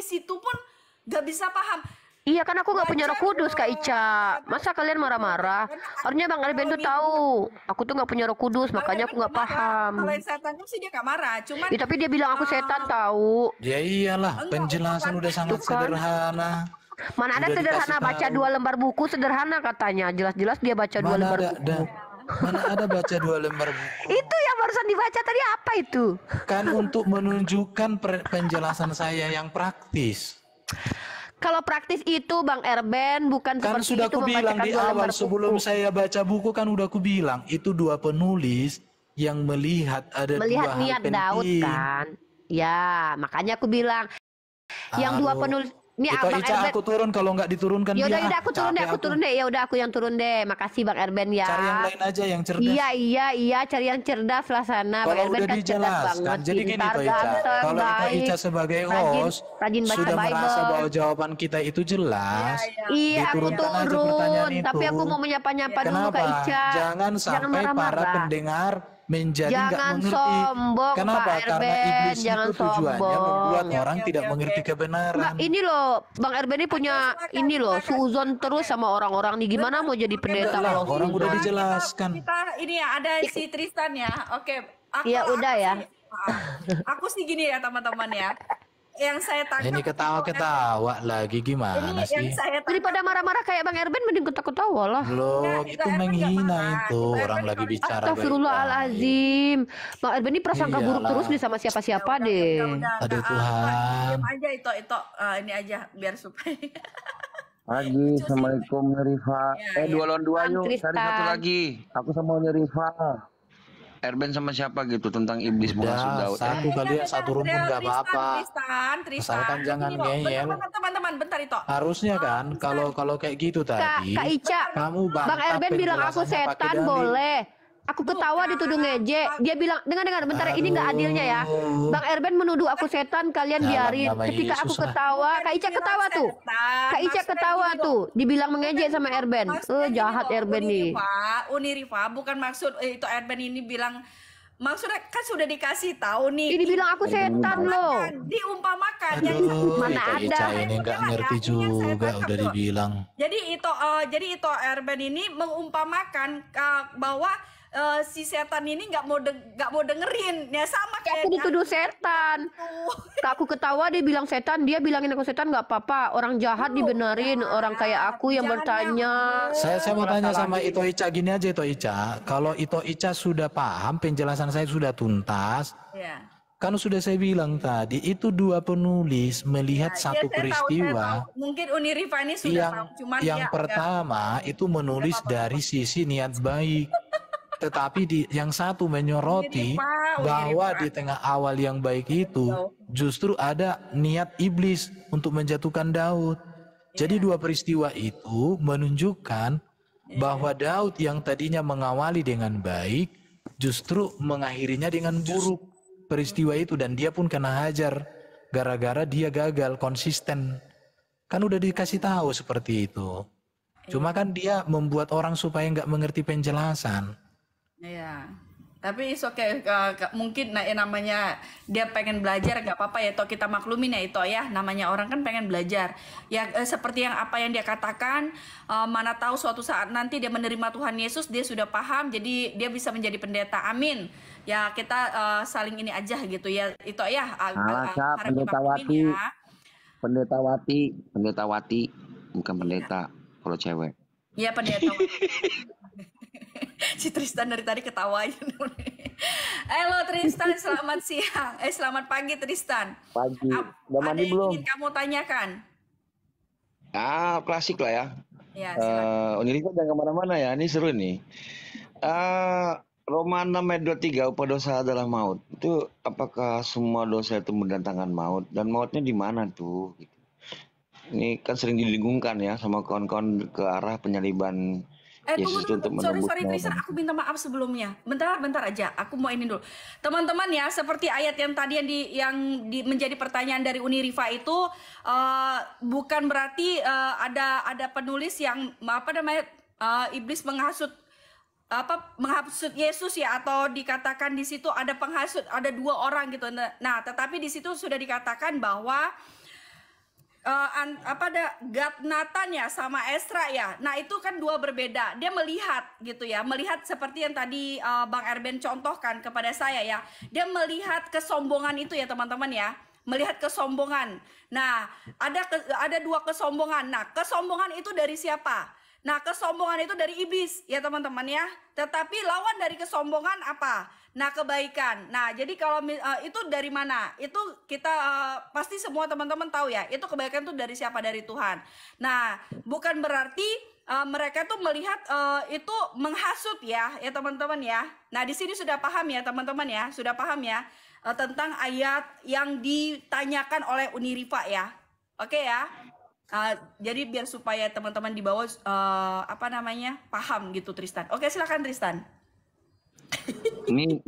praktis itu pun gak bisa paham. Iya kan aku nggak punya Roh Wajar Kudus Kak dong. Ica. Masa kalian marah-marah? Karena Harusnya Bang Arben kalau tuh tahu. Aku tuh nggak punya Roh Kudus, Bang makanya Erben aku gak nggak marah. paham. Kalau yang saya tangkap sih dia gak marah. Cuman Ya, tapi dia bilang aku setan tahu. Ya iyalah, enggak untuk penjelasan udah praktis. sangat Tuh kan. sederhana. Mana ada Udah dikasih sederhana baca tahu. 2 lembar buku sederhana katanya. Jelas-jelas dia baca 2 Mana lembar ada, buku. mana ada baca 2 lembar buku. Itu yang barusan dibaca tadi apa itu? Kan untuk menunjukkan penjelasan saya yang praktis. Kalau praktis itu Bang Erben bukan Kan seperti sudah itu aku bilang membacakan di 2 awal lembar sebelum buku. saya baca buku kan udah aku bilang itu 2 penulis yang melihat ada 2 Melihat hal niat Daud penting. kan. Ya, makanya aku bilang yang 2 Aduh, penulis ini itu Bang Ica Erben. aku turun kalau nggak diturunkan Ya dia. udah aku turun deh, Capek aku turun deh. Ya udah aku yang turun deh. Makasih Bang Erben ya. Cari yang lain aja yang cerdas. Iya, cari yang cerdas lah sana. Bang Kalau Erben udah kan cerdas dijelaskan, banget, jadi gini pintar, Toh Ica, ganteng, kalau Toh baik, Ica sebagai rajin, host rajin baca sudah merasa Bible. bahwa jawaban kita itu jelas, Iya, Iya, aku diturunkan aja pertanyaan turun, itu. tapi aku mau menyapa-nyapa dulu Kenapa? Kak Ica. Jangan sampai para marah-marah. pendengar menjadi nggak Jangan mengerti. sombong, Kenapa? Pak Karena Erben, iblis jangan itu tujuannya sombong. membuat Oke, orang oke, tidak oke, mengerti oke. kebenaran. Mbak, ini loh, Bang Erben ini punya Silakan, ini loh, silakan. suuzon terus sama orang-orang nih. Gimana mau jadi Oke, pendeta betul. Lah, kalau orang udah suuzon? dijelaskan. Kita ini ya ada si Tristan ya. Oke, Ya udah ya. Aku sih gini ya teman-teman ya. Yang saya tangkap Ini ketawa-ketawa lagi gimana ini sih? yang saya tangkap Daripada marah-marah kayak Bang Erben, mending ketawa-ketawa lah. Belum, Enggak, itu Erben nggak menghina marah. itu Erben orang lagi kalau- bicara baik-baik. Astagfirullahalazim. Bang Erben ini prasangka buruk Iyalah. terus nih sama siapa-siapa deh. Aduh, Tuhan. Diam aja itu ini aja biar supaya Pagi, Assalamualaikum Rifa. Ya, ya. 2 lawan 2 yuk, Tristan. cari satu lagi. Aku sama Rifa. Erben sama siapa gitu tentang iblis menghasut Udah, Daud. satu kali ya, satu rumpun nggak apa-apa. Tristan. Asalkan jangan Gini loh, ngeyel. teman-teman, bentar itu. Harusnya kan kalau kayak gitu tadi, Kak Ica, kamu bantah Bang Erben bilang aku penjelasannya pakai setan dalil. boleh. Aku ketawa dituduh ngejek. Dia bilang, dengar, bentar, ini nggak adilnya ya. Bang Erben menuduh aku setan, kalian Dalam biarin. nama Ketika aku Yesus lah. ketawa, Kak Ica ketawa tuh. Kak Ica ketawa tuh, dibilang mengejek sama Erben. Jahat Erben nih. Unirifa, bukan maksud itu Erben ini bilang, maksudnya kan sudah dikasih tahu nih. Ini bilang aku setan loh. Diumpamakan. Aduh, Mana Ica ada. ini nggak ngerti Ini yang saya juga tangkap udah tuh. dibilang. Jadi itu Erben ini mengumpamakan bahwa si setan ini nggak mau dengerin ya sama kayak Aku dituduh setan. Kak aku ketawa dia bilang setan, dia bilangin aku setan nggak apa-apa. Orang jahat dibenerin, orang kayak aku yang bertanya. Saya mau tanya sama Ito Ica gini aja Ito Ica. Kalau Ito Ica sudah paham, penjelasan saya sudah tuntas. ya. Kan sudah saya bilang tadi, itu 2 penulis melihat satu peristiwa. Mungkin Unirifa ini sudah tahu, cuman yang dia pertama itu menulis dari sisi niat baik. Tetapi yang satu menyoroti bahwa di tengah awal yang baik itu justru ada niat iblis untuk menjatuhkan Daud. Jadi 2 peristiwa itu menunjukkan bahwa Daud yang tadinya mengawali dengan baik justru mengakhirinya dengan buruk peristiwa itu, dan dia pun kena hajar gara-gara dia gagal konsisten. Kan udah dikasih tahu seperti itu. Cuma kan dia membuat orang supaya nggak mengerti penjelasan. Iya, tapi mungkin namanya dia pengen belajar nggak apa-apa ya, toh kita maklumin ya itu ya, namanya orang kan pengen belajar ya, seperti yang apa yang dia katakan, mana tahu suatu saat nanti dia menerima Tuhan Yesus, dia sudah paham, jadi dia bisa menjadi pendeta. Amin ya, kita saling ini aja gitu ya itu ya. Kak, pendeta Wati, bukan pendeta kalau cewek. Iya pendeta. Si Tristan dari tadi ketawanya. Halo Tristan, selamat siang. Selamat pagi Tristan. Pagi. Udah Ada mandi yang belum? ingin kamu tanyakan? Klasik lah ya. Ya, silakan. Unirifa jangan kemana-mana ya, ini seru nih. Roma 6 ayat 23, upah dosa adalah maut. Itu apakah semua dosa itu mendatangkan maut? Dan mautnya di mana tuh? Gitu. Ini kan sering dilingkungkan ya sama kawan-kawan ke arah penyaliban Yesus itu untuk menembus. Sorry Tristan, aku minta maaf sebelumnya. Bentar aja, aku mau ini dulu. Teman-teman ya, seperti ayat yang tadi yang menjadi pertanyaan dari Unirifa itu, bukan berarti ada penulis yang iblis menghasut Yesus ya, atau dikatakan di situ ada penghasut, ada 2 orang gitu. Nah, tetapi di situ sudah dikatakan bahwa apa ada Gad Nathan ya sama Esra ya. Nah itu kan dua berbeda. Dia melihat gitu ya, melihat seperti yang tadi Bang Erben contohkan kepada saya ya. Dia melihat kesombongan itu ya teman-teman ya, melihat kesombongan. Nah ada dua kesombongan. Nah kesombongan itu dari siapa? Nah kesombongan itu dari iblis ya teman-teman ya. Tetapi lawan dari kesombongan apa? Nah kebaikan. Nah jadi kalau itu dari mana? Itu kita pasti semua teman-teman tahu ya. Itu kebaikan itu dari siapa? Dari Tuhan. Nah bukan berarti mereka tuh melihat itu menghasut ya teman-teman ya. Nah di sini sudah paham ya teman-teman ya. Sudah paham ya tentang ayat yang ditanyakan oleh Unirifa ya. Oke ya. Jadi biar supaya teman-teman di bawah apa namanya paham gitu Tristan. Oke silakan Tristan. Ini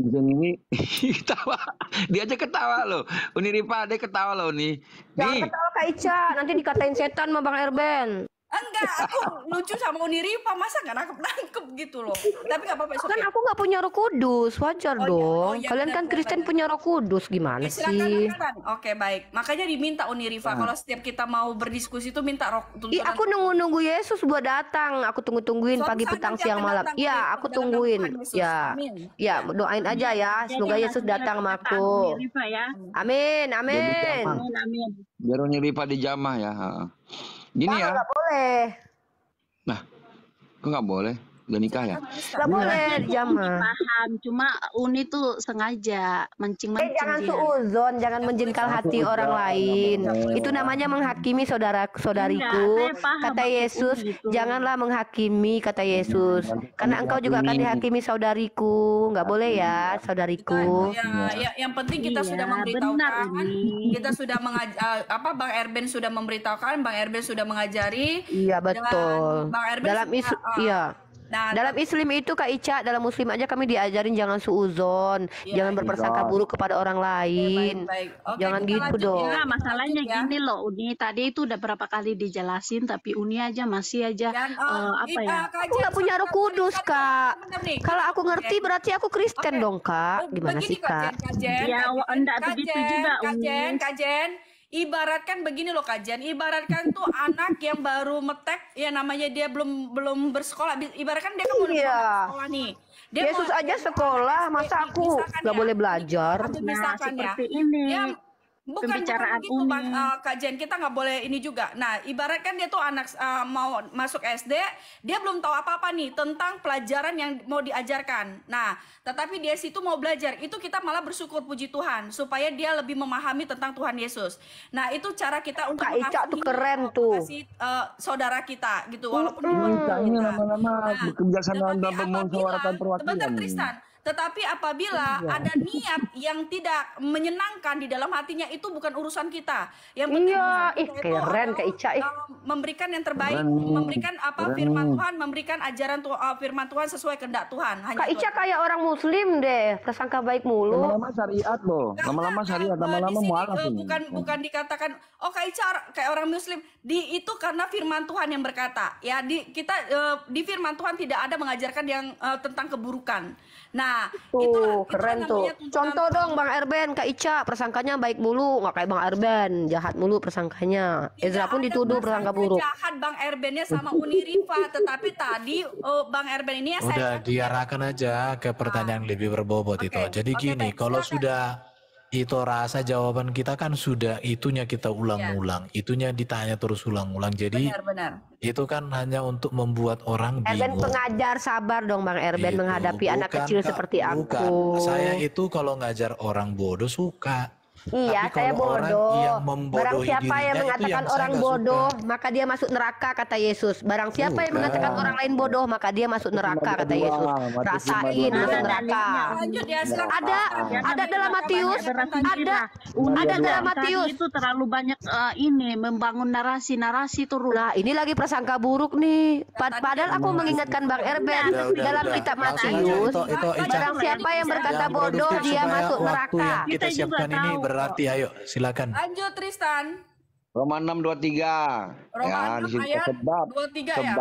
ketawa, dia aja ketawa loh. Unirifa dia ketawa loh nih. Jangan ketawa Kak Ica, nanti dikatain setan sama Bang Erben. Enggak, aku lucu sama Unirifa, masa nggak nangkep gitu loh. Tapi nggak apa-apa. Kan aku nggak punya Roh Kudus, wajar dong. Ya, Kalian kan Kristen punya Roh Kudus, gimana sih? Silakan. Oke baik, makanya diminta Unirifa kalau setiap kita mau berdiskusi itu minta roh. Aku nunggu Yesus buat datang. Aku tungguin pagi, petang, siang, malam. Iya, aku tungguin. Ya, ya doain aja ya. Semoga Yesus datang sama aku. Amin, amin. Biar Unirifa dijamah ya. Gini ya. Nggak boleh. Nah, kok nggak boleh? Udah nikah ya? Nggak boleh dijamah. Paham, cuma Uni tuh sengaja mancing-mancing Jangan dia. suuzon, jangan menjengkal hati orang lain. Itu namanya menghakimi saudara-saudariku. Kata Yesus, janganlah menghakimi, kata Yesus. Karena engkau juga akan dihakimi saudariku. Nggak boleh ya, saudariku. Ya, yang penting kita sudah memberitahukan. Kita sudah Bang Erben sudah memberitahukan, Bang Erben sudah mengajari. Iya betul. Bang Erben iya. Dalam Islam itu Kak Ica, dalam Muslim aja kami diajarin jangan suuzon, jangan berprasangka buruk kepada orang lain. Oke, jangan gitu dong. Nah, masalahnya gini loh, Uni tadi itu udah berapa kali dijelasin, tapi Uni aja masih aja apa ya? Aku nggak punya Roh Kudus Kak. Kalau aku ngerti berarti aku Kristen dong Kak. Gimana sih Kak? Ya enggak begitu juga Uni. Kajen. Ibaratkan begini loh kajian, ibaratkan tuh anak yang baru metek, ya namanya dia belum bersekolah, ibaratkan dia kan mau sekolah nih. Dia Yesus aja sekolah, masa aku nggak boleh belajar? Nah, seperti ini. Bukan begitu Bang kajian, kita nggak boleh ini juga. Nah ibaratkan dia tuh anak mau masuk SD, dia belum tahu apa-apa nih tentang pelajaran yang mau diajarkan. Nah tetapi dia situ mau belajar, itu kita malah bersyukur puji Tuhan supaya dia lebih memahami tentang Tuhan Yesus. Nah itu cara kita untuk mengasihi saudara kita gitu, walaupun ini lama-lama kebijaksanaan dalam memusyawaratan perwakilan. Bentar Tristan. Tetapi apabila ada niat yang tidak menyenangkan di dalam hatinya, itu bukan urusan kita. Yang penting keren Kak Ica memberikan yang terbaik, memberikan firman Tuhan, memberikan ajaran firman Tuhan sesuai kehendak Tuhan. Kak Ica kayak orang Muslim deh, prasangka baik mulu. Lama-lama syariat loh, lama-lama syariat, lama-lama mualaf. Bukan dikatakan, oh Kak Ica kayak orang Muslim. Itu karena firman Tuhan yang berkata, ya kita di firman Tuhan tidak ada mengajarkan yang tentang keburukan. Nah, itu keren tuh. Contoh dong Bang Erben, Kak Ica prasangkanya baik mulu, nggak kayak Bang Erben, jahat mulu prasangkanya. Ezra pun dituduh prasangka buruk. Jahat Bang Erbennya sama Unirifa, tetapi tadi Bang Erben ini udah diarahkan aja ke pertanyaan lebih berbobot itu. Jadi gini, kalau sudah itu rasa jawaban kita kan sudah itunya kita ulang-ulang, itunya ditanya terus ulang-ulang. Jadi itu kan hanya untuk membuat orang bingung. Erben pengajar, sabar dong Bang Erben menghadapi anak kecil seperti aku. Saya itu kalau ngajar orang bodoh suka. Iya, saya bodoh. Barang siapa yang mengatakan orang bodoh, maka dia masuk neraka, kata Yesus. Barang siapa yang mengatakan orang lain bodoh, maka dia masuk neraka, kata Yesus. Rasain masuk neraka. Ada dalam Matius, ada dalam Matius. Itu terlalu banyak ini membangun narasi terus. Nah, ini lagi prasangka buruk nih. Padahal aku mengingatkan Bang Erben dalam kitab Matius, barang siapa yang berkata bodoh, dia masuk neraka. Kita siapkan ini berarti, ayo silakan. Lanjut Tristan. Roma 6:23. Roma 6 ayat 23 ya.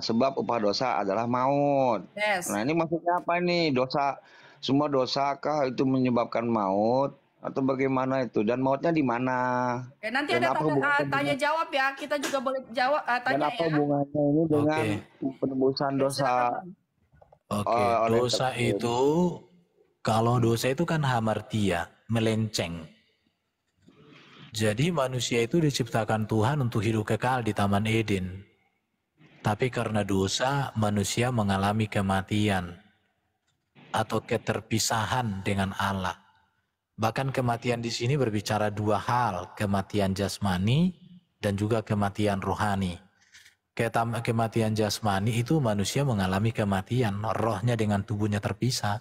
Sebab upah dosa adalah maut. Yes. Nah, ini maksudnya apa nih? Dosa, semua dosakah itu menyebabkan maut? atau bagaimana itu, dan mautnya di mana? Ya, nanti ada tanya jawab ya, kita juga boleh jawab tanya dan apa hubungannya ini dengan penebusan dosa? Oke, dosa itu, kalau dosa itu kan hamartia, melenceng. Jadi manusia itu diciptakan Tuhan untuk hidup kekal di Taman Eden. Tapi karena dosa, manusia mengalami kematian atau keterpisahan dengan Allah. Bahkan kematian di sini berbicara dua hal, kematian jasmani dan juga kematian rohani. Kematian jasmani itu manusia mengalami kematian, rohnya dengan tubuhnya terpisah.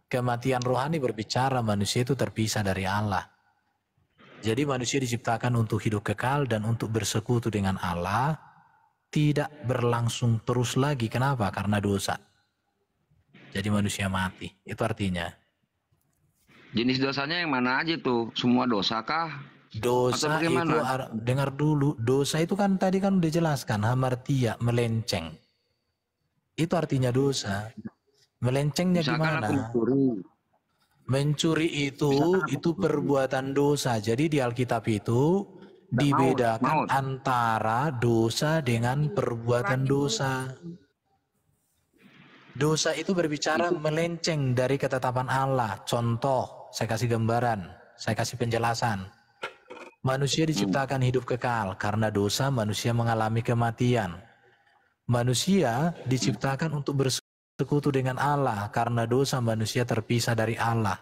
Kematian rohani berbicara manusia itu terpisah dari Allah. Jadi manusia diciptakan untuk hidup kekal dan untuk bersekutu dengan Allah, tidak berlangsung terus lagi. Kenapa? Karena dosa. Jadi manusia mati, itu artinya. Jenis dosanya yang mana aja tuh? Semua dosa kah? Dosa itu, dengar dulu, dosa itu kan tadi kan udah jelaskan, hamartia, melenceng. Itu artinya dosa. Melencengnya gimana? Mencuri itu perbuatan dosa. Jadi di Alkitab itu dibedakan antara dosa dengan perbuatan dosa. Dosa itu berbicara melenceng dari ketetapan Allah. Contoh, saya kasih gambaran, saya kasih penjelasan. Manusia diciptakan hidup kekal, karena dosa manusia mengalami kematian. Manusia diciptakan untuk bersekutu dengan Allah, karena dosa manusia terpisah dari Allah.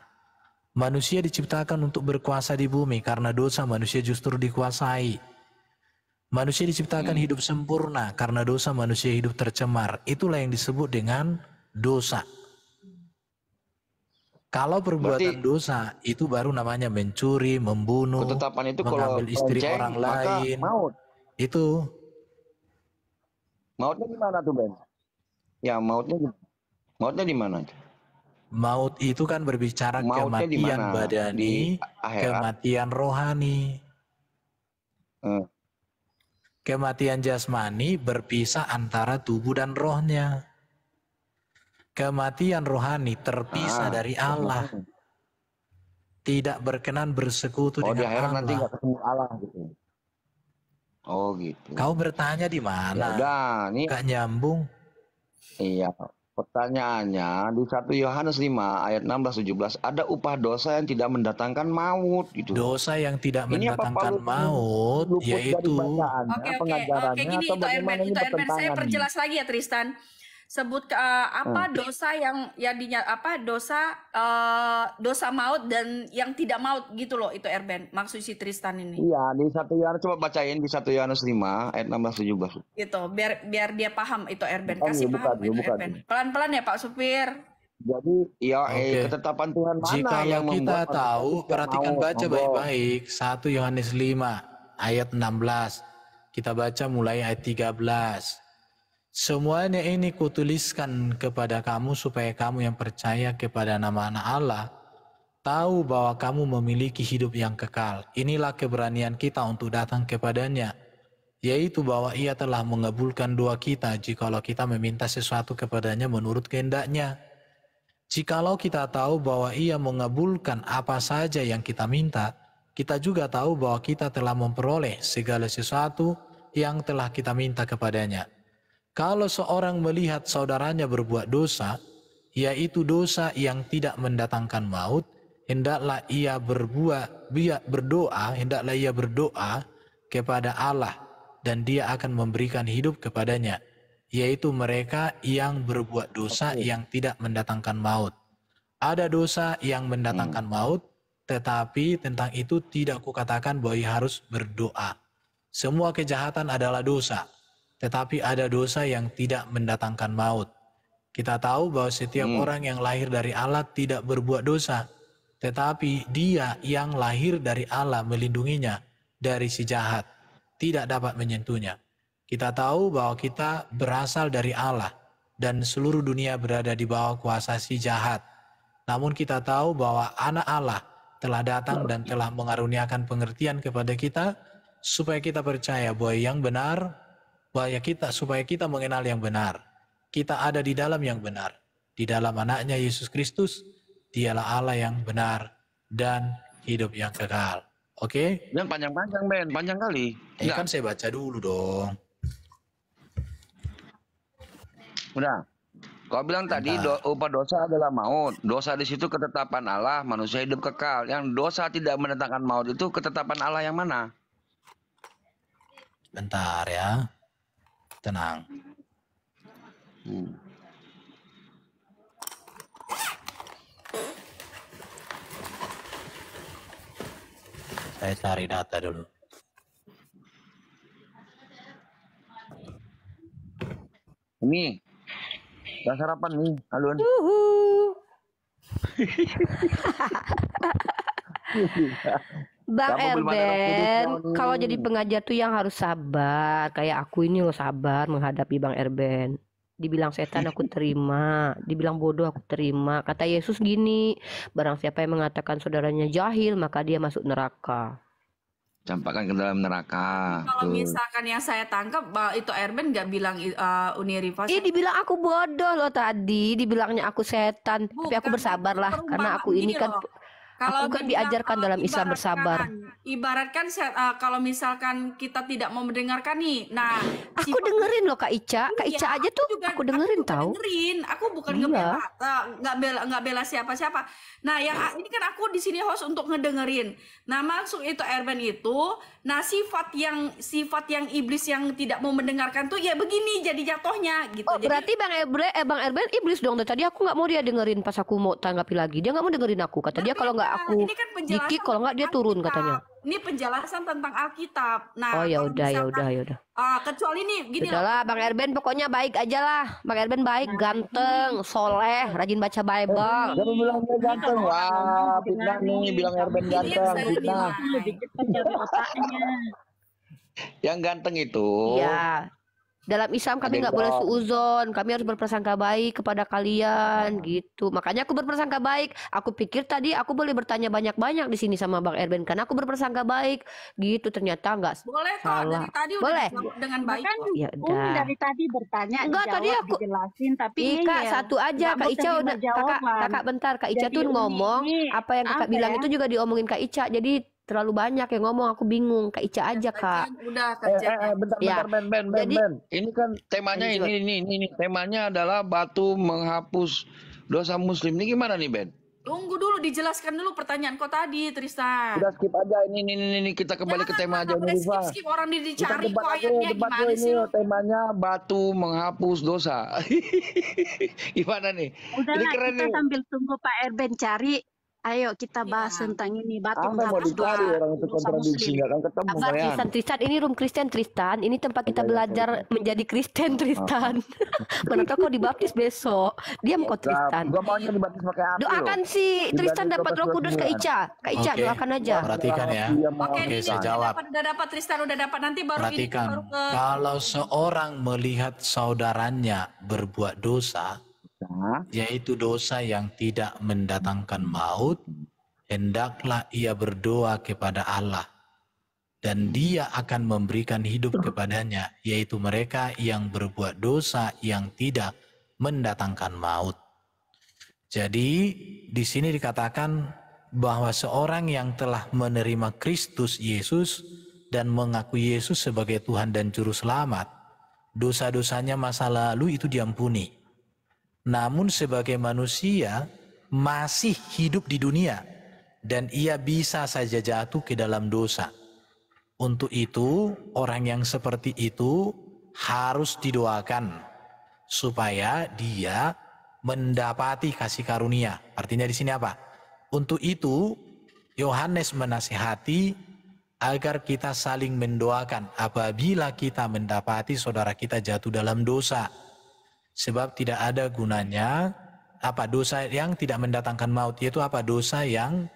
Manusia diciptakan untuk berkuasa di bumi, karena dosa manusia justru dikuasai. Manusia diciptakan hidup sempurna, karena dosa manusia hidup tercemar. Itulah yang disebut dengan dosa. Kalau perbuatan dosa, itu baru namanya mencuri, membunuh, mengambil istri orang lain. Maut. Itu. Mautnya di mana tuh, Ben? Ya, mautnya di mana? Maut itu kan berbicara kematian badani, kematian rohani. Kematian jasmani berpisah antara tubuh dan rohnya. Kematian rohani terpisah dari Allah. Tidak berkenan bersekutu dengan Allah. Di akhirat nanti nggak ketemu Allah gitu. Oh gitu. Kau bertanya di mana? Udah, nih. Gak nyambung. Iya. Pertanyaannya di 1 Yohanes 5 ayat 16-17 ada upah dosa yang tidak mendatangkan maut gitu. Dosa yang tidak mendatangkan maut yaitu Oke, gini itu Erben, saya perjelas lagi ya Tristan. Sebut apa dosa yang dosa maut dan yang tidak maut gitu loh, itu Erben maksud si Tristan ini. Iya, di 1 Yohanes, coba bacain di 1 Yohanes 5 ayat 16-17. Gitu, biar dia paham itu Erben, kasih paham itu Erben. Pelan-pelan ya Pak Supir. Jadi ya ketetapan Tuhan mana jika yang kita tahu, perhatikan baca baik-baik 1 Yohanes 5 ayat 16. Kita baca mulai ayat 13. Semuanya ini kutuliskan kepada kamu supaya kamu yang percaya kepada nama anak Allah tahu bahwa kamu memiliki hidup yang kekal. Inilah keberanian kita untuk datang kepadanya, yaitu bahwa ia telah mengabulkan doa kita jikalau kita meminta sesuatu kepadanya menurut kehendaknya. Jikalau kita tahu bahwa ia mengabulkan apa saja yang kita minta, kita juga tahu bahwa kita telah memperoleh segala sesuatu yang telah kita minta kepadanya. Kalau seorang melihat saudaranya berbuat dosa, yaitu dosa yang tidak mendatangkan maut, hendaklah ia berdoa kepada Allah dan Dia akan memberikan hidup kepadanya, yaitu mereka yang berbuat dosa yang tidak mendatangkan maut. Ada dosa yang mendatangkan maut, tetapi tentang itu tidak kukatakan bahwa ia harus berdoa. Semua kejahatan adalah dosa. Tetapi ada dosa yang tidak mendatangkan maut. Kita tahu bahwa setiap orang yang lahir dari Allah tidak berbuat dosa. Tetapi dia yang lahir dari Allah melindunginya dari si jahat. Tidak dapat menyentuhnya. Kita tahu bahwa kita berasal dari Allah. Dan seluruh dunia berada di bawah kuasa si jahat. Namun kita tahu bahwa anak Allah telah datang dan telah mengaruniakan pengertian kepada kita. Supaya kita percaya bahwa yang benar, supaya kita mengenal yang benar. Kita ada di dalam yang benar. Di dalam anaknya Yesus Kristus, dialah Allah yang benar dan hidup yang kekal. Oke? Dan panjang-panjang, Ben. Panjang kali. Kan saya baca dulu dong. Udah. Kau bilang tadi upah dosa adalah maut. Dosa di situ ketetapan Allah, manusia hidup kekal. Yang dosa tidak mendatangkan maut itu ketetapan Allah yang mana? Bentar ya. Tenang. Saya cari data dulu. Ini. Udah sarapan nih, Alun. Bang Erben, kalau jadi pengajar tuh yang harus sabar. Kayak aku ini loh sabar menghadapi Bang Erben. Dibilang setan aku terima, dibilang bodoh aku terima. Kata Yesus gini, barang siapa yang mengatakan saudaranya jahil, maka dia masuk neraka. Campakkan ke dalam neraka. Kalau misalkan yang saya tangkap itu Erben nggak bilang Uniriva. Dibilang aku bodoh loh tadi, dibilangnya aku setan. Tapi aku bersabar lah, karena aku ini kan kalau aku kan diajarkan dalam Islam bersabar. Ibaratkan kalau misalkan kita tidak mau mendengarkan nih, nah aku dengerin loh Kak Ica, Kak Ica aja tuh aku dengerin tahu. Aku bukan nggak bela siapa-siapa. Nah yang ini kan aku di sini host untuk ngedengerin. Nah maksud itu Erben itu, nah sifat yang iblis yang tidak mau mendengarkan tuh ya begini jadi jatuhnya gitu. Oh, berarti Bang Erben iblis dong. Tadi aku nggak mau dia dengerin pas aku mau tanggapi lagi. Dia nggak mau dengerin aku. Kata dia kalau nggak aku dikik, kalau nggak dia turun katanya. Ini penjelasan tentang Alkitab. Nah, oh ya udah. Kecuali nih gini lah. Bang Erben pokoknya baik aja lah. Bang Erben baik, ganteng, soleh, rajin baca Bible. Jangan bilang dia ganteng. Wah, fitnah nih bilang Erben ganteng. Fitnah. Yang ganteng itu. Iya. Dalam Islam kami nggak boleh suuzon, kami harus berprasangka baik kepada kalian gitu. Makanya aku berprasangka baik. Aku pikir tadi aku boleh bertanya banyak-banyak di sini sama Bang Erben karena aku berprasangka baik gitu. Ternyata nggak boleh kok. Salah. Dari tadi boleh dengan baik. Kan, ya dari tadi bertanya, enggak tadi aku dijelasin, tapi Kak satu aja Kak Ica udah kakak bentar Kak Ica tuh ngomong apa yang kakak bilang itu juga diomongin Kak Ica. Jadi terlalu banyak yang ngomong, aku bingung. Kak Ica aja Kak. Udah bentar Ben. Ini kan temanya ini temanya adalah batu menghapus dosa muslim. Ini gimana nih Ben? Tunggu dulu dijelaskan dulu pertanyaan kau tadi Tristan. Udah skip aja ini kita kembali ke tema aja nih skip orang dicari kok ayatnya gimana sih? Temanya batu menghapus dosa. Gimana nih? Udahlah kita sambil tunggu Pak Erben cari. Ayo kita bahas tentang ini batu menghapus dosa. Orang itu kontradiksi nggak kan ketemu. Tristan ini room Kristen Tristan. Ini tempat kita belajar menjadi Kristen Tristan. Mana tahu kau dibaptis besok. Diam kau Tristan. Gua maunya dibaptis pakai api. Doakan si Tristan dapat Roh Kudus Kak Ica. Kak Ica doakan aja. Perhatikan ya. Oke, saya jawab. Udah dapat Tristan udah dapat nanti baru perhatikan. Kalau seorang melihat saudaranya berbuat dosa, yaitu dosa yang tidak mendatangkan maut, hendaklah ia berdoa kepada Allah dan Dia akan memberikan hidup kepadanya, yaitu mereka yang berbuat dosa yang tidak mendatangkan maut. Jadi di sini dikatakan bahwa seorang yang telah menerima Kristus Yesus dan mengakui Yesus sebagai Tuhan dan Juru Selamat, dosa-dosanya masa lalu itu diampuni. Namun sebagai manusia masih hidup di dunia dan ia bisa saja jatuh ke dalam dosa. Untuk itu orang yang seperti itu harus didoakan supaya dia mendapati kasih karunia. Artinya di sini apa? Untuk itu Yohanes menasihati agar kita saling mendoakan apabila kita mendapati saudara kita jatuh dalam dosa. Sebab tidak ada gunanya dosa yang tidak mendatangkan maut, yaitu dosa yang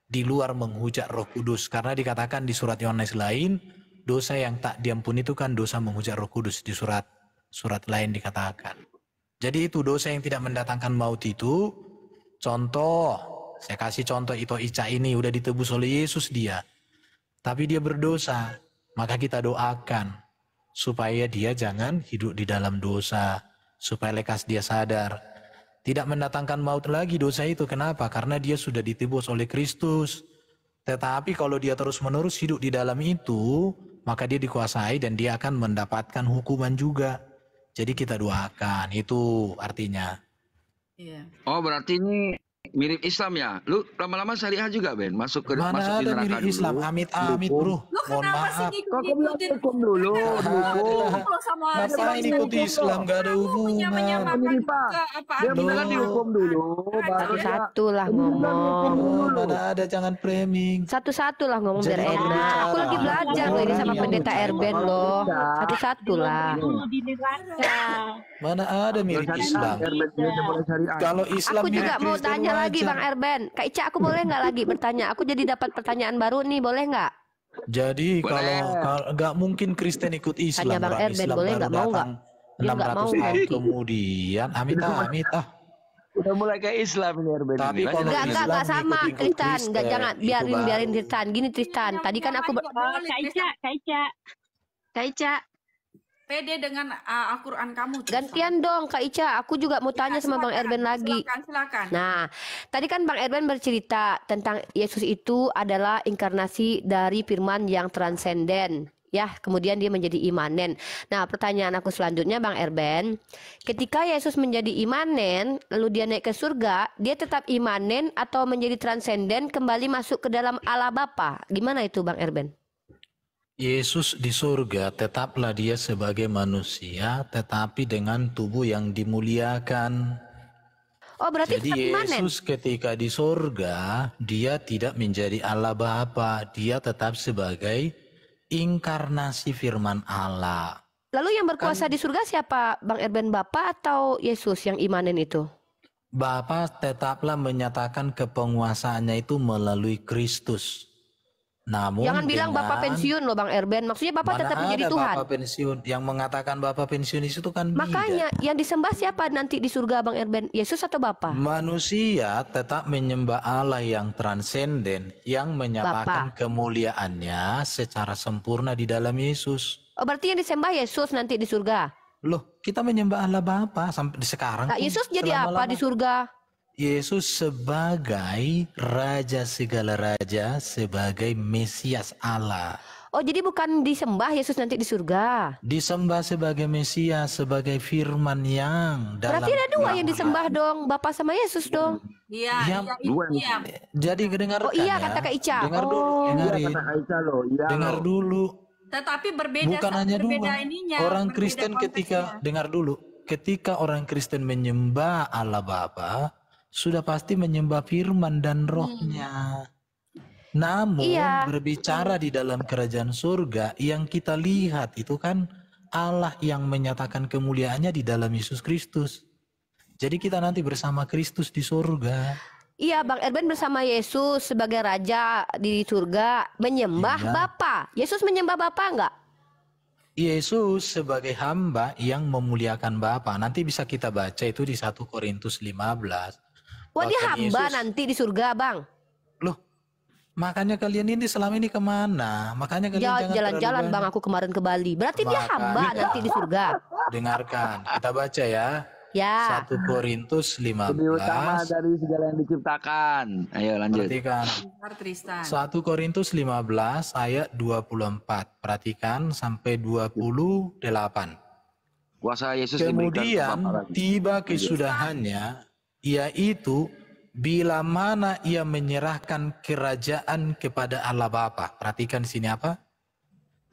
di luar menghujat Roh Kudus. Karena dikatakan di surat Yohanes lain, dosa yang tak diampuni itu kan dosa menghujat Roh Kudus. Di surat lain dikatakan. Jadi itu dosa yang tidak mendatangkan maut itu, contoh, saya kasih contoh itu Ica ini udah ditebus oleh Yesus dia. Tapi dia berdosa, maka kita doakan supaya dia jangan hidup di dalam dosa. Supaya lekas dia sadar tidak mendatangkan maut lagi dosa itu. Kenapa? Karena dia sudah ditebus oleh Kristus. Tetapi kalau dia terus-menerus hidup di dalam itu, maka dia dikuasai dan dia akan mendapatkan hukuman juga. Jadi kita doakan, itu artinya. Iya. Oh, berarti ini mirip Islam ya? Lu lama-lama syariah juga, Ben? Masuk ke Mana masuk di ada neraka mirip dulu. Islam? Amit-amit, bro. Lu Mohon kenapa sih maaf. ngikutin Hukum dulu, hukum. sama Ngapain ikut Islam? Gak ada hubungan. Ini Pak, dia bilang kan dihukum dulu. Satu-satu lah ngomong. Mana ada, jangan framing. Satu-satu lah ngomong biar Jadi enak. Aku lagi belajar loh ini sama Iya, pendeta Erben loh. Satu-satu lah. Dulu di neraka. Mana ada mirip Islam? Kalau Islam Aku juga mirip mau Kristen tanya lagi wajar. Bang Erben. Kak Ica, aku boleh nggak lagi bertanya? Aku jadi dapat pertanyaan baru nih, boleh nggak? Jadi kalau nggak mungkin Kristen ikut Islam, Tanya Bang orang Erben, Islam boleh baru nggak? Mau datang Dia nggak mau 600 tahun nanti. kemudian. Amit ah. Udah mulai kayak Islam ini Erben. Tapi ini. kalau Enggak Islam sama ngikut Tristan, Kristen, enggak jangan itu biarin baru. Tristan. Gini Tristan, tadi kan aku Kak Ica. pede dengan Al-Quran kamu. gantian dong Kak Ica, aku juga mau tanya sama Bang Erben lagi. Silakan. Nah, tadi kan Bang Erben bercerita tentang Yesus itu adalah inkarnasi dari firman yang transenden. Ya, kemudian dia menjadi imanen. Nah, pertanyaan aku selanjutnya Bang Erben, ketika Yesus menjadi imanen, lalu dia naik ke surga, dia tetap imanen atau menjadi transenden kembali masuk ke dalam Allah Bapa? Gimana itu Bang Erben? Yesus di surga tetaplah dia sebagai manusia, tetapi dengan tubuh yang dimuliakan. Oh, berarti Jadi tetap imanen. Yesus ketika di surga, dia tidak menjadi Allah Bapa, dia tetap sebagai inkarnasi firman Allah. Lalu yang berkuasa di surga siapa? Bang Erben, Bapa atau Yesus yang imanen itu? Bapa tetaplah menyatakan kepenguasaannya itu melalui Kristus. Namun Jangan bilang Bapak pensiun loh Bang Erben. Maksudnya Bapak tetap menjadi Tuhan. Bapak pensiun, yang mengatakan Bapak pensiun itu kan Makanya yang disembah siapa nanti di surga Bang Erben? Yesus atau Bapa? manusia tetap menyembah Allah yang transenden, yang menyatakan kemuliaannya secara sempurna di dalam Yesus. Oh, berarti yang disembah Yesus nanti di surga. Loh, kita menyembah Allah Bapa sampai sekarang. Nah, pun, Yesus jadi apa selama-lama. di surga? Yesus sebagai Raja segala raja, sebagai Mesias Allah. Oh, jadi bukan disembah Yesus nanti di surga. Disembah sebagai Mesias, sebagai firman yang dalam Berarti ada dua yang nama. disembah dong, Bapa sama Yesus dong. Iya, iya. Jadi dengarkan Oh iya, ya. kata Kak Ica. Dengar dulu, Oh. dengarin. Kata Aisyah loh, iya Dengar loh. dulu. Tetapi berbeda, Bukan hanya berbeda dua. ininya. Orang berbeda Kristen ketika konteksnya. dengar dulu, ketika orang Kristen menyembah Allah Bapa, sudah pasti menyembah firman dan rohnya. Namun Iya. berbicara di dalam kerajaan surga, yang kita lihat itu kan Allah yang menyatakan kemuliaannya di dalam Yesus Kristus. Jadi kita nanti bersama Kristus di surga. Iya, Bang Erben bersama Yesus sebagai raja di surga menyembah Iya. Bapa. Yesus menyembah Bapa enggak? Yesus sebagai hamba yang memuliakan Bapa. Nanti bisa kita baca itu di 1 Korintus 15. Wah, dia Bahkan hamba Yesus- nanti di surga, Bang. Loh, makanya kalian ini selama ini kemana? Makanya kalian Ya, jangan jalan-jalan terlalu Bang aku kemarin ke Bali. Berarti dia Makanya. hamba nanti di surga. dengarkan. Kita baca ya. Ya. 1 Korintus Lebih utama 15. dari segala yang diciptakan. Ayo lanjut. Perhatikan. Benar, Tristan. 1 Korintus 15 ayat 24. Perhatikan sampai 28. Kuasa Yesus diberikan Kemudian kepada tiba kesudahannya, yaitu bila mana ia menyerahkan kerajaan kepada Allah Bapa. Perhatikan di sini apa?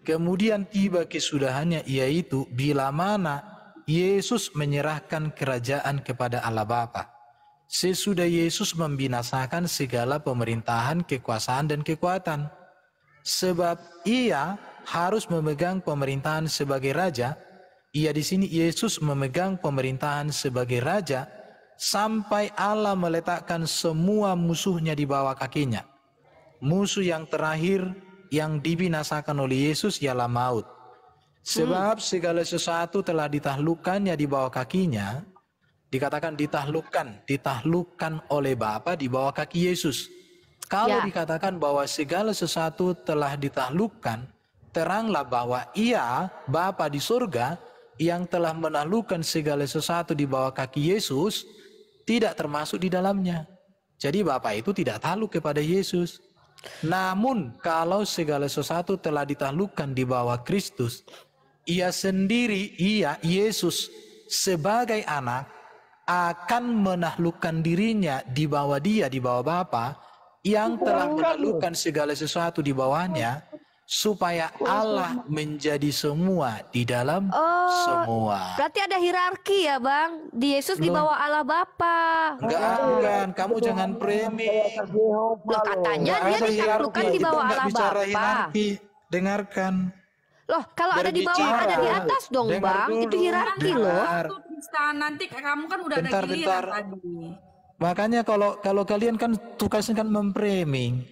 Kemudian tiba kesudahannya, yaitu bila mana Yesus menyerahkan kerajaan kepada Allah Bapa. Sesudah Yesus membinasakan segala pemerintahan, kekuasaan dan kekuatan. Sebab ia harus memegang pemerintahan sebagai raja. Ia di sini Yesus memegang pemerintahan sebagai raja sampai Allah meletakkan semua musuhnya di bawah kakinya. Musuh yang terakhir yang dibinasakan oleh Yesus ialah maut. Sebab segala sesuatu telah ditaklukkannya di bawah kakinya. Dikatakan ditaklukkan oleh Bapa di bawah kaki Yesus. Kalau Ya. dikatakan bahwa segala sesuatu telah ditaklukkan, teranglah bahwa ia, Bapa di surga, yang telah menaklukkan segala sesuatu di bawah kaki Yesus, tidak termasuk di dalamnya. Jadi Bapa itu tidak takluk kepada Yesus. Namun kalau segala sesuatu telah ditaklukkan di bawah Kristus, ia sendiri, Yesus sebagai anak akan menaklukkan dirinya di bawah Bapa yang telah menaklukkan segala sesuatu di bawahnya, supaya Allah menjadi semua di dalam semua. Berarti ada hierarki ya Bang? Di Yesus di bawah Allah Bapa. Enggak, kamu jangan framing. Loh, katanya dia ditaklukkan di bawah Allah Bapa. Dengarkan. Loh, kalau ada di bawah ada di atas dong Bang. Itu hierarki loh. Nanti kamu kan udah ada giliran tadi. Makanya kalau kalian kan tugasnya kan memframing.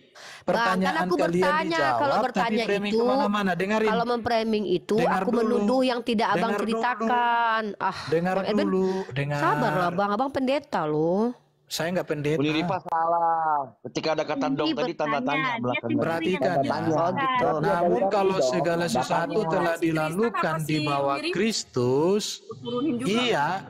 Pertanyaan aku kalian bertanya, dijawab, kalau bertanya tapi itu, kemana-mana. Dengarin. Kalau memframing itu, Dengar aku dulu. menuduh yang tidak abang Dengar ceritakan. Dengar Bang Eben, dulu, dengar. sabarlah Bang, abang pendeta loh. Saya nggak pendeta. Bu Niripa salah. Ketika ada kata dong tadi tanda tanya belakang. Perhatikan ya. gitu. Namun kalau segala sesuatu telah dilakukan di bawah Kristus,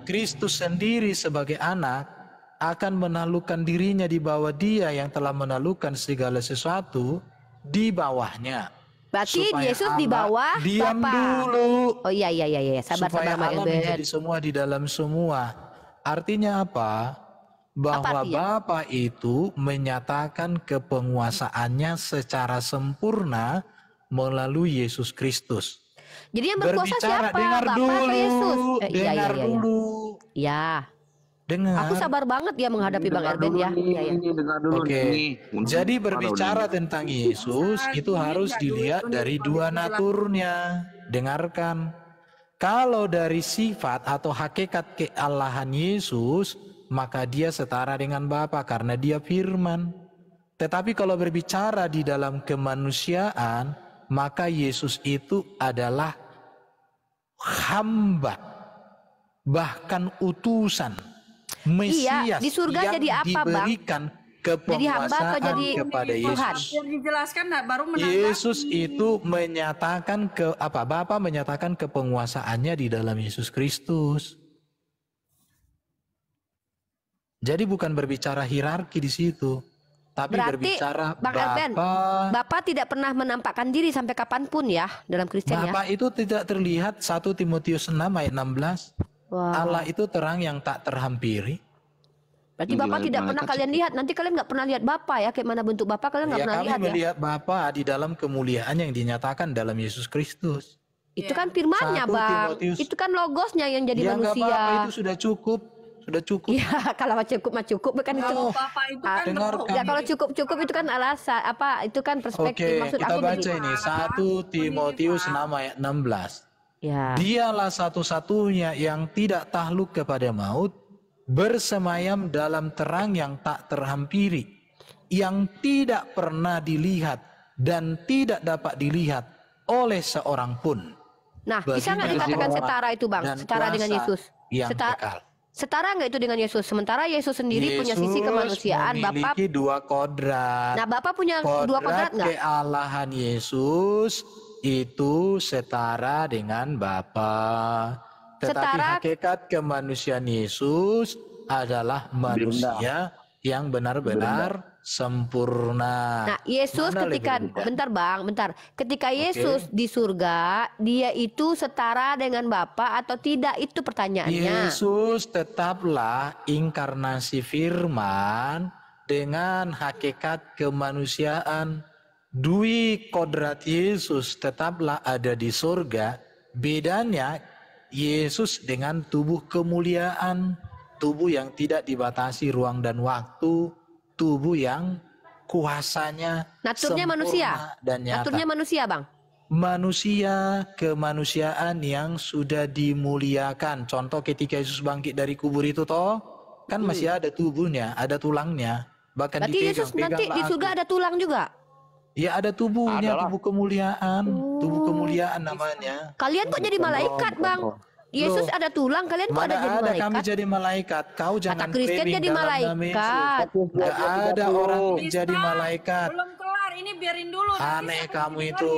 Kristus sendiri sebagai anak akan menaklukkan dirinya di bawah Dia yang telah menaklukkan segala sesuatu di bawahnya. Berarti Supaya Yesus Allah, di bawah diam Bapa. dulu. Oh iya, sabar Supaya Bang Allah Eben. menjadi semua di dalam semua. Artinya apa? Bahwa Bapa itu menyatakan kepenguasaannya secara sempurna melalui Yesus Kristus. Jadi yang berkuasa siapa? Dengar Bapa dulu, atau Yesus? dengar dulu. Ya. Dengar. Aku sabar banget ya menghadapi Bang Erben ya. Oke. Jadi berbicara tentang Yesus itu harus dilihat dari dua naturnya. Dengarkan. Kalau dari sifat atau hakikat keallahan Yesus, maka dia setara dengan Bapa karena dia firman. Tetapi kalau berbicara di dalam kemanusiaan, maka Yesus itu adalah hamba, bahkan utusan. Mesias di surga yang jadi apa, diberikan jadi hamba atau jadi kepada Tuhan? Yesus. Dijelaskan baru Yesus itu menyatakan Bapa menyatakan kepenguasaannya di dalam Yesus Kristus. Jadi bukan berbicara hierarki di situ, tapi berarti, berbicara Bang Erben, Bapa tidak pernah menampakkan diri sampai kapanpun ya dalam Kristen ya. Bapa itu tidak terlihat. 1 Timotius 6 ayat 16. Wow. Allah itu terang yang tak terhampiri. Berarti Bapak tidak pernah kalian lihat. Nanti kalian nggak pernah lihat Bapak ya. Kayak mana bentuk Bapak kalian nggak pernah lihat ya. Kami melihat Bapa di dalam kemuliaan yang dinyatakan dalam Yesus Kristus. Itu kan firman-Nya Bang. Itu kan logosnya yang jadi manusia. Nggak apa-apa, itu sudah cukup. Sudah cukup. Ya kalau cukup bukan itu. Bapak itu kan ya kalau cukup itu kan alasan apa? Itu kan perspektif. Oke, kita baca ini 1 Timotius 6 ayat 16. Ya. Dialah satu-satunya yang tidak takluk kepada maut, bersemayam dalam terang yang tak terhampiri, yang tidak pernah dilihat dan tidak dapat dilihat oleh seorang pun. Nah, bisa nggak dikatakan setara itu Bang? Setara dengan Yesus? Setara nggak itu dengan Yesus? Sementara Yesus sendiri punya sisi kemanusiaan, Bapak memiliki dua kodrat. Nah, Bapak punya dua kodrat nggak? Keallahan Yesus itu setara dengan Bapa. Tetapi hakikat kemanusiaan Yesus adalah manusia yang benar-benar sempurna. Nah, Yesus ketika Yesus di surga, dia itu setara dengan Bapa atau tidak? Itu pertanyaannya. Yesus tetaplah inkarnasi firman dengan hakikat kemanusiaan. Dui kodrat Yesus tetaplah ada di surga. Bedanya Yesus dengan tubuh kemuliaan, tubuh yang tidak dibatasi ruang dan waktu, tubuh yang kuasanya naturnya manusia dan nyata. Naturnya manusia Bang. Manusia, kemanusiaan yang sudah dimuliakan. Contoh ketika Yesus bangkit dari kubur itu kan masih ada tubuhnya, ada tulangnya. Bahkan berarti Yesus nanti di surga ada tulang juga? Ya ada tubuhnya, tubuh kemuliaan, tubuh kemuliaan namanya. Kalian kok jadi malaikat Bang? Yesus ada tulang, kalian kok ada jadi malaikat? Kami jadi malaikat. Kau jangan Kristen jadi malaikat. Gak ada orang jadi malaikat. Belum kelar, ini biarin dulu. Aneh kamu itu.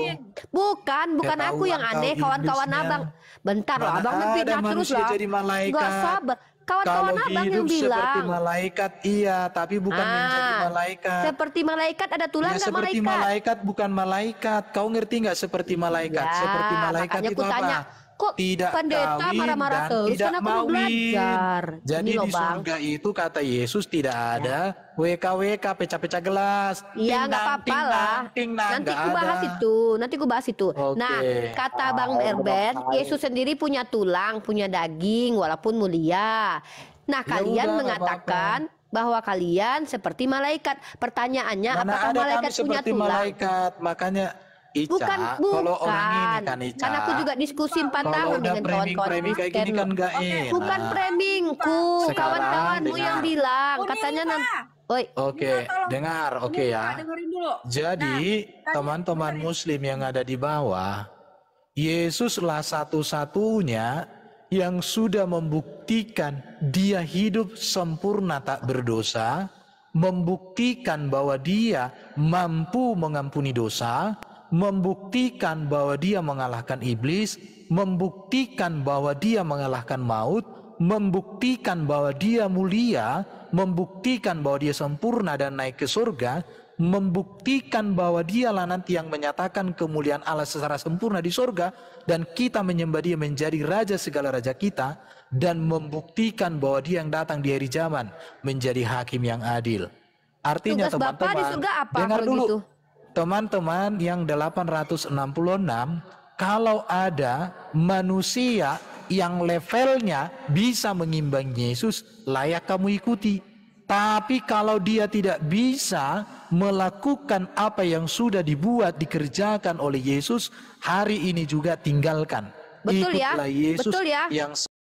Bukan aku yang aneh, kawan-kawan abang. Bentar loh, abang mimpi terus lah. jadi malaikat. Gak sabar. Kawan-kawan abang yang bilang seperti malaikat, iya, tapi bukan menjadi malaikat. Seperti malaikat ada tulang nggak seperti malaikat bukan malaikat. Kau ngerti nggak seperti malaikat? Ya, Seperti malaikat itu tanya, apa? Kok tidak pendeta kawin marah-marah dan terus? tidak Kan aku mawin. belajar. Jadi di surga itu kata Yesus tidak ada WK pecah-pecah gelas. Iya nggak apa-apa lah. Nanti ku bahas itu. Nanti ku bahas itu. Nah kata Bang Herbert, Yesus sendiri punya tulang, punya daging, walaupun mulia. Nah kalian mengatakan bahwa kalian seperti malaikat. Pertanyaannya, apakah malaikat punya tulang? Malaikat, makanya Ica, bukan. Kalau orang ini kan Ica, kan aku juga diskusi 4 tahun dengan kawan-kawan kayak gini kan gak enak. Bukan framingku, kawan-kawanmu yang bilang katanya nanti. Oke, dengar, oke ya. Jadi teman-teman Muslim yang ada di bawah, Yesuslah satu-satunya yang sudah membuktikan dia hidup sempurna tak berdosa, membuktikan bahwa dia mampu mengampuni dosa, membuktikan bahwa dia mengalahkan iblis, membuktikan bahwa dia mengalahkan maut, membuktikan bahwa dia mulia, membuktikan bahwa dia sempurna dan naik ke surga, membuktikan bahwa dialah nanti yang menyatakan kemuliaan Allah secara sempurna di surga, dan kita menyembah dia menjadi raja segala raja kita, dan membuktikan bahwa dia yang datang di akhir zaman menjadi hakim yang adil. Artinya teman-teman, dengar dulu gitu. Teman-teman yang 866, kalau ada manusia yang levelnya bisa mengimbangi Yesus, layak kamu ikuti. Tapi kalau dia tidak bisa melakukan apa yang sudah dibuat, dikerjakan oleh Yesus, hari ini juga tinggalkan. Betul ya? Ikutlah Yesus Betul ya? yang